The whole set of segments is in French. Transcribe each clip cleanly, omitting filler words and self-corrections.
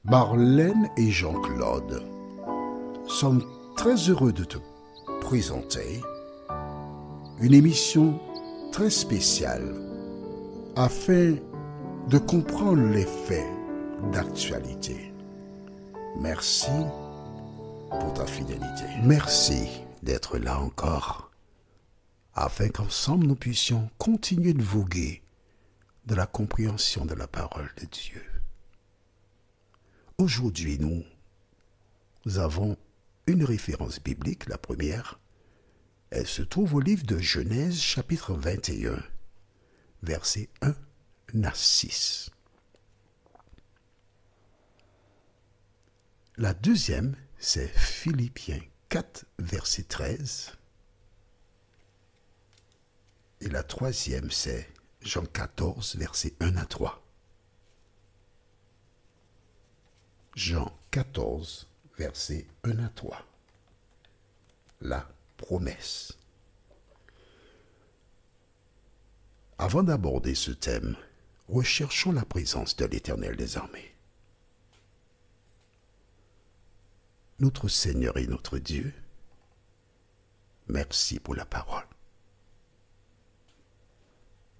Marlène et Jean-Claude sommes très heureux de te présenter une émission très spéciale afin de comprendre les faits d'actualité. Merci pour ta fidélité. Merci d'être là encore afin qu'ensemble nous puissions continuer de voguer de la compréhension de la parole de Dieu. Aujourd'hui, nous avons une référence biblique, la première. Elle se trouve au livre de Genèse, chapitre 21, versets 1 à 6. La deuxième, c'est Philippiens 4, verset 13. Et la troisième, c'est Jean 14, versets 1 à 3. Jean 14, versets 1 à 3. La promesse. Avant d'aborder ce thème, recherchons la présence de l'Éternel des armées. Notre Seigneur et notre Dieu, merci pour la parole.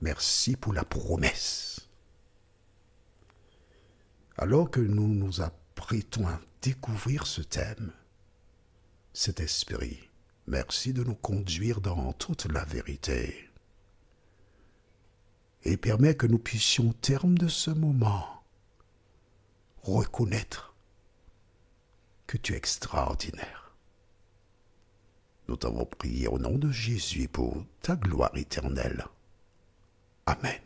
Merci pour la promesse. Alors que nous nous apprêtons à découvrir ce thème, cet esprit, merci de nous conduire dans toute la vérité et permet que nous puissions, au terme de ce moment, reconnaître que tu es extraordinaire. Nous t'avons prié au nom de Jésus pour ta gloire éternelle. Amen.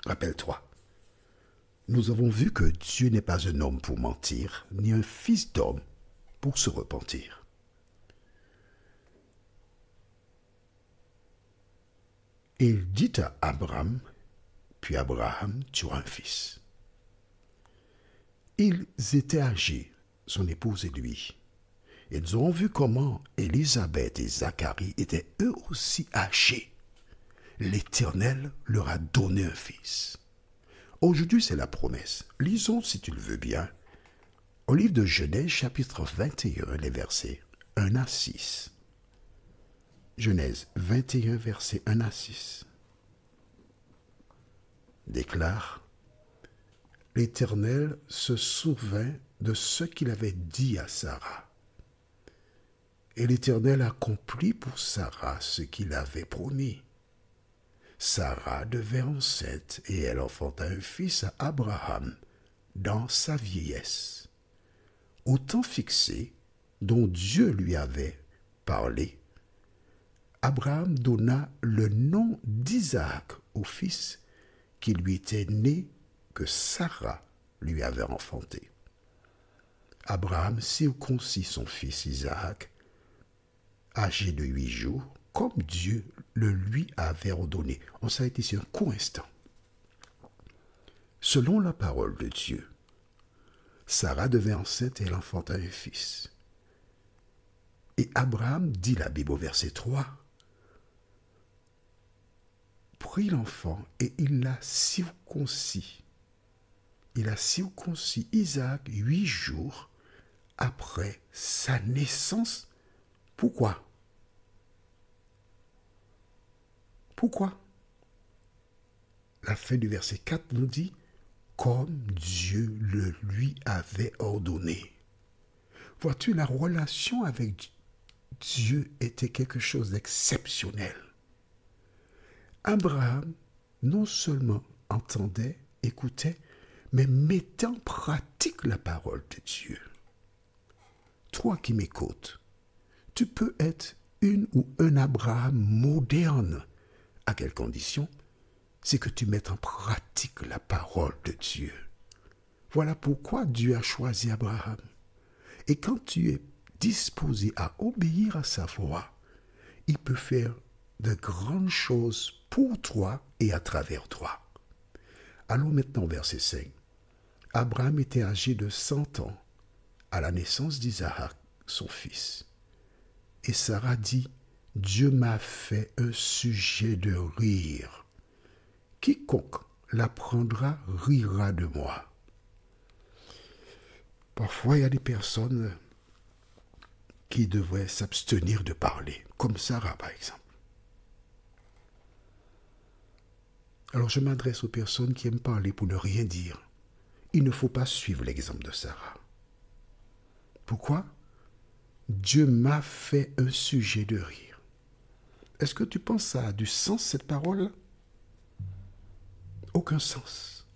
Rappelle-toi, nous avons vu que Dieu n'est pas un homme pour mentir, ni un fils d'homme pour se repentir. Il dit à Abraham, puis Abraham tuera un fils. Ils étaient âgés, son épouse et lui. Et nous avons vu comment Élisabeth et Zacharie étaient eux aussi âgés. L'Éternel leur a donné un fils. Aujourd'hui, c'est la promesse. Lisons, si tu le veux bien, au livre de Genèse, chapitre 21, les versets 1 à 6. Genèse 21, versets 1 à 6. Déclare, l'Éternel se souvint de ce qu'il avait dit à Sarah. Et l'Éternel accomplit pour Sarah ce qu'il avait promis. Sarah devint enceinte et elle enfanta un fils à Abraham dans sa vieillesse. Au temps fixé dont Dieu lui avait parlé, Abraham donna le nom d'Isaac au fils qui lui était né que Sarah lui avait enfanté. Abraham circoncit son fils Isaac, âgé de 8 jours, comme Dieu le lui avait ordonné. On s'arrête ici un court instant. Selon la parole de Dieu, Sarah devint enceinte et elle enfanta un fils. Et Abraham, dit la Bible au verset 3, prit l'enfant et il l'a circoncis. Il a circoncis Isaac 8 jours après sa naissance. Pourquoi? Pourquoi? La fin du verset 4 nous dit « Comme Dieu le lui avait ordonné ». Vois-tu, la relation avec Dieu était quelque chose d'exceptionnel. Abraham non seulement entendait, écoutait, mais mettait en pratique la parole de Dieu. Toi qui m'écoutes, tu peux être une ou un Abraham moderne. À quelle condition? C'est que tu mettes en pratique la parole de Dieu. Voilà pourquoi Dieu a choisi Abraham. Et quand tu es disposé à obéir à sa voix, il peut faire de grandes choses pour toi et à travers toi. Allons maintenant au verset 5. Abraham était âgé de 100 ans à la naissance d'Isaac, son fils. Et Sarah dit, Dieu m'a fait un sujet de rire. Quiconque l'apprendra rira de moi. Parfois, il y a des personnes qui devraient s'abstenir de parler, comme Sarah par exemple. Alors je m'adresse aux personnes qui aiment parler pour ne rien dire. Il ne faut pas suivre l'exemple de Sarah. Pourquoi? Dieu m'a fait un sujet de rire. Est-ce que tu penses que ça a du sens cette parole? Aucun sens.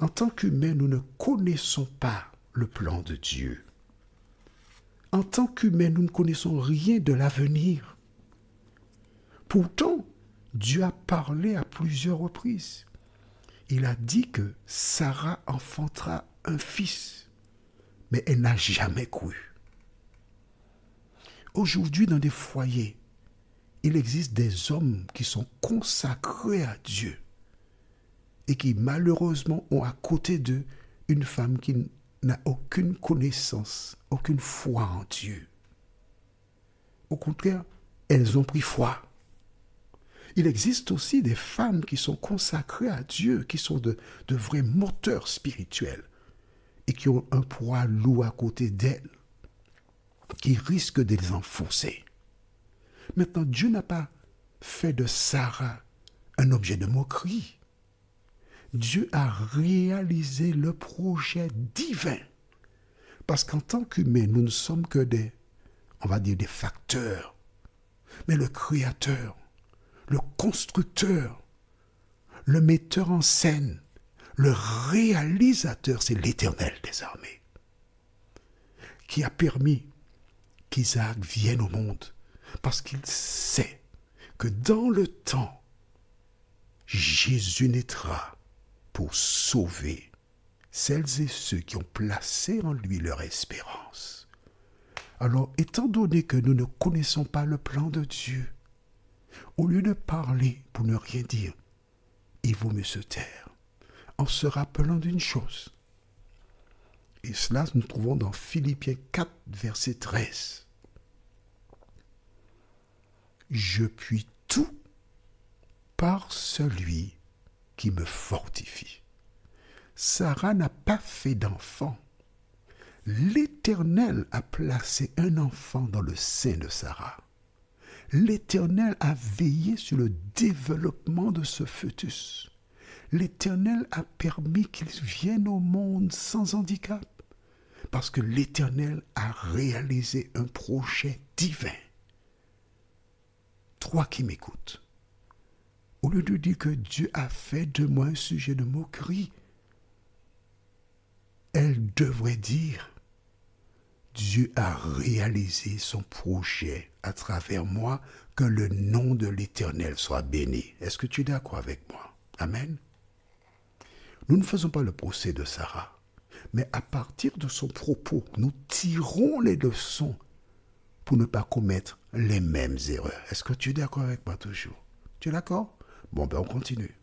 En tant qu'humains, nous ne connaissons pas le plan de Dieu. En tant qu'humains, nous ne connaissons rien de l'avenir. Pourtant, Dieu a parlé à plusieurs reprises. Il a dit que Sarah enfantera un fils, mais elle n'a jamais cru. Aujourd'hui, dans des foyers, il existe des hommes qui sont consacrés à Dieu et qui malheureusement ont à côté d'eux une femme qui n'a aucune connaissance, aucune foi en Dieu. Au contraire, elles ont pris foi. Il existe aussi des femmes qui sont consacrées à Dieu, qui sont de vrais moteurs spirituels et qui ont un poids lourd à côté d'elles, qui risquent de les enfoncer. Maintenant, Dieu n'a pas fait de Sarah un objet de moquerie. Dieu a réalisé le projet divin. Parce qu'en tant qu'humains, nous ne sommes que on va dire des facteurs. Mais le Créateur, le constructeur, le metteur en scène, le réalisateur, c'est l'Éternel des armées, qui a permis qu'Isaac vienne au monde, parce qu'il sait que dans le temps, Jésus naîtra pour sauver celles et ceux qui ont placé en lui leur espérance. Alors, étant donné que nous ne connaissons pas le plan de Dieu, au lieu de parler pour ne rien dire, il vaut mieux se taire, en se rappelant d'une chose. Et cela, nous trouvons dans Philippiens 4, verset 13. Je puis tout par celui qui me fortifie. Sarah n'a pas fait d'enfant. L'Éternel a placé un enfant dans le sein de Sarah. L'Éternel a veillé sur le développement de ce fœtus. L'Éternel a permis qu'il vienne au monde sans handicap. Parce que l'Éternel a réalisé un projet divin. Toi qui m'écoutes, au lieu de dire que Dieu a fait de moi un sujet de moquerie, elle devrait dire, Dieu a réalisé son projet à travers moi, que le nom de l'Éternel soit béni. Est-ce que tu es d'accord avec moi? Amen. Nous ne faisons pas le procès de Sarah, mais à partir de son propos, nous tirons les leçons pour ne pas commettre les mêmes erreurs. Est-ce que tu es d'accord avec moi toujours? Tu es d'accord? Bon, ben on continue.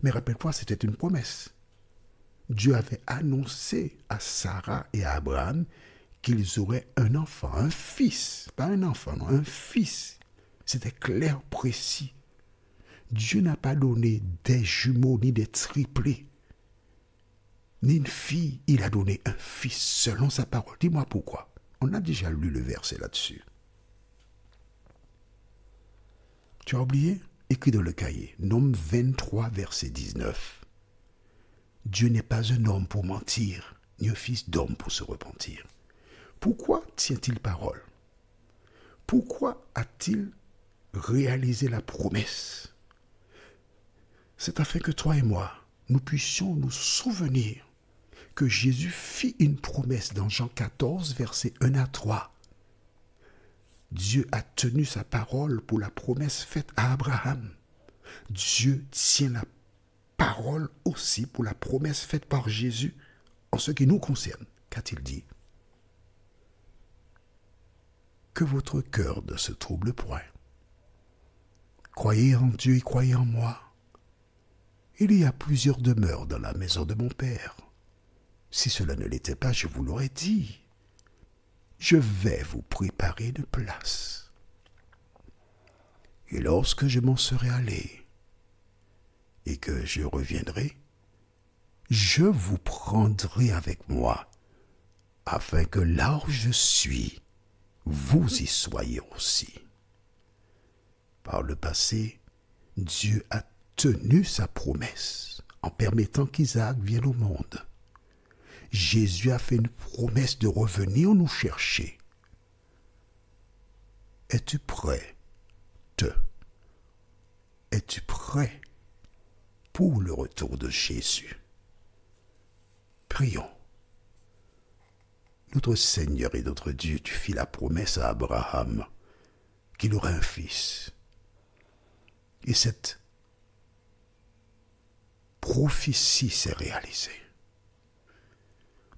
Mais rappelle-toi, c'était une promesse. Dieu avait annoncé à Sarah et à Abraham qu'ils auraient un enfant, un fils. Pas un enfant, non, un fils. C'était clair, précis. Dieu n'a pas donné des jumeaux ni des triplés, ni une fille. Il a donné un fils selon sa parole. Dis-moi pourquoi. On a déjà lu le verset là-dessus. Tu as oublié? Écrit dans le cahier. Nom 23, verset 19. Dieu n'est pas un homme pour mentir, ni un fils d'homme pour se repentir. Pourquoi tient-il parole? Pourquoi a-t-il réalisé la promesse? C'est afin que toi et moi, nous puissions nous souvenir que Jésus fit une promesse dans Jean 14, versets 1 à 3. Dieu a tenu sa parole pour la promesse faite à Abraham. Dieu tient la parole aussi pour la promesse faite par Jésus en ce qui nous concerne. Qu'a-t-il dit? Que votre cœur ne se trouble point. Croyez en Dieu et croyez en moi. Il y a plusieurs demeures dans la maison de mon Père. Si cela ne l'était pas, je vous l'aurais dit. Je vais vous préparer une place. Et lorsque je m'en serai allé et que je reviendrai, je vous prendrai avec moi, afin que là où je suis, vous y soyez aussi. Par le passé, Dieu a tenu sa promesse en permettant qu'Isaac vienne au monde. Jésus a fait une promesse de revenir nous chercher. Es-tu prêt? Es-tu prêt pour le retour de Jésus? Prions. Notre Seigneur et notre Dieu, tu fis la promesse à Abraham qu'il aurait un fils. Et cette prophétie s'est réalisée.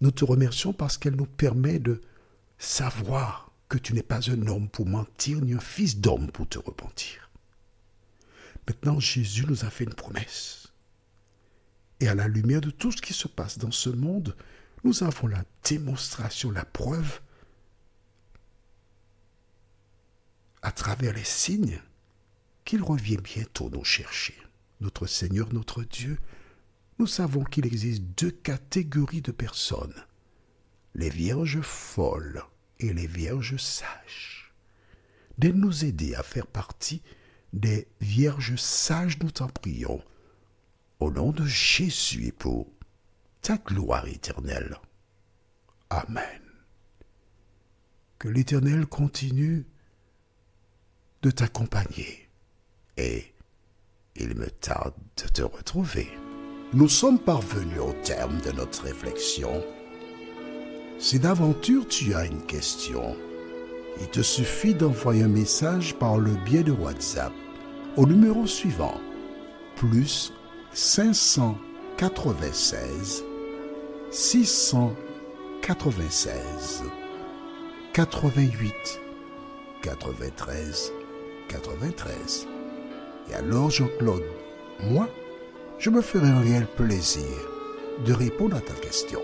Nous te remercions parce qu'elle nous permet de savoir que tu n'es pas un homme pour mentir, ni un fils d'homme pour te repentir. Maintenant, Jésus nous a fait une promesse. Et à la lumière de tout ce qui se passe dans ce monde, nous avons la démonstration, la preuve, à travers les signes, qu'il revient bientôt nous chercher. Notre Seigneur, notre Dieu, nous savons qu'il existe deux catégories de personnes, les vierges folles et les vierges sages. De nous aider à faire partie des vierges sages, nous t'en prions, au nom de Jésus et pour ta gloire éternelle. Amen. Que l'Éternel continue de t'accompagner et il me tarde de te retrouver. Nous sommes parvenus au terme de notre réflexion. Si d'aventure tu as une question, il te suffit d'envoyer un message par le biais de WhatsApp au numéro suivant, plus 596 696 88 93 93. Et alors Jean-Claude, moi, je me ferai un réel plaisir de répondre à ta question.